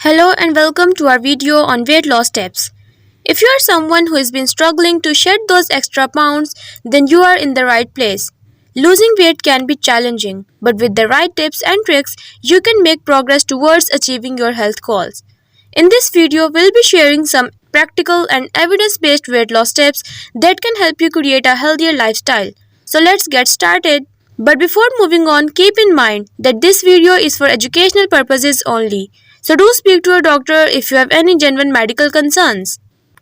Hello and welcome to our video on weight loss tips. If you are someone who has been struggling to shed those extra pounds, then you are in the right place. Losing weight can be challenging, but with the right tips and tricks, you can make progress towards achieving your health goals. In this video, we'll be sharing some practical and evidence-based weight loss tips that can help you create a healthier lifestyle. So let's get started. But before moving on, keep in mind that this video is for educational purposes only. So do speak to a doctor if you have any genuine medical concerns.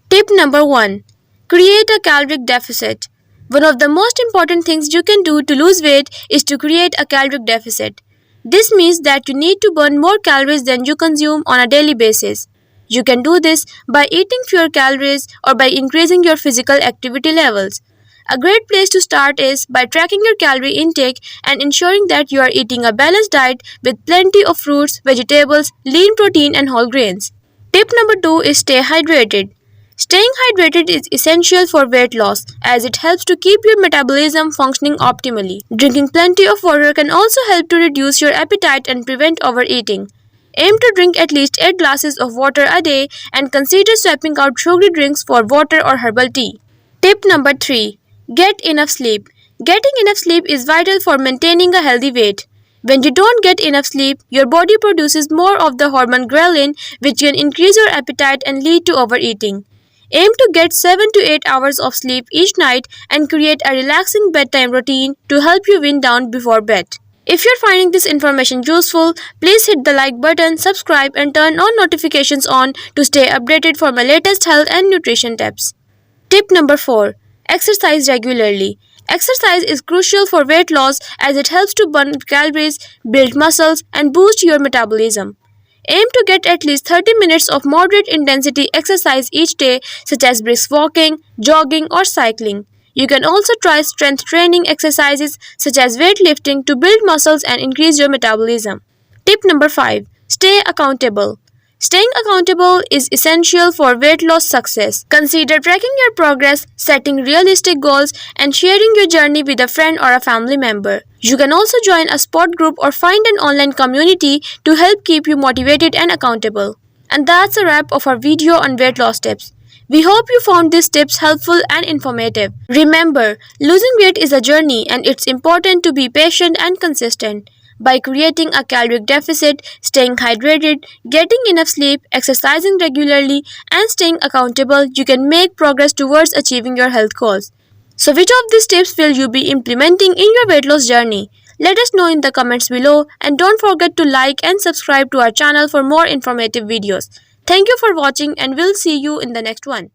Tip number 1. Create a caloric deficit. One of the most important things you can do to lose weight is to create a caloric deficit. This means that you need to burn more calories than you consume on a daily basis. You can do this by eating fewer calories or by increasing your physical activity levels. A great place to start is by tracking your calorie intake and ensuring that you are eating a balanced diet with plenty of fruits, vegetables, lean protein and whole grains. Tip number 2 is stay hydrated. Staying hydrated is essential for weight loss as it helps to keep your metabolism functioning optimally. Drinking plenty of water can also help to reduce your appetite and prevent overeating. Aim to drink at least 8 glasses of water a day and consider swapping out sugary drinks for water or herbal tea. Tip number 3. Get enough sleep. Getting enough sleep is vital for maintaining a healthy weight. When you don't get enough sleep, your body produces more of the hormone ghrelin, which can increase your appetite and lead to overeating. Aim to get 7 to 8 hours of sleep each night and create a relaxing bedtime routine to help you wind down before bed. If you're finding this information useful, please hit the like button, subscribe and turn on notifications on to stay updated for my latest health and nutrition tips. Tip number 4. Exercise regularly. Exercise is crucial for weight loss as it helps to burn calories, build muscles, and boost your metabolism. Aim to get at least 30 minutes of moderate intensity exercise each day, such as brisk walking, jogging, or cycling. You can also try strength training exercises such as weightlifting to build muscles and increase your metabolism. Tip number 5. Stay accountable. Staying accountable is essential for weight loss success. Consider tracking your progress, setting realistic goals, and sharing your journey with a friend or a family member. You can also join a sport group or find an online community to help keep you motivated and accountable. And that's a wrap of our video on weight loss tips. We hope you found these tips helpful and informative. Remember, losing weight is a journey and it's important to be patient and consistent. By creating a caloric deficit, staying hydrated, getting enough sleep, exercising regularly, and staying accountable, you can make progress towards achieving your health goals. So which of these tips will you be implementing in your weight loss journey? Let us know in the comments below and don't forget to like and subscribe to our channel for more informative videos. Thank you for watching and we'll see you in the next one.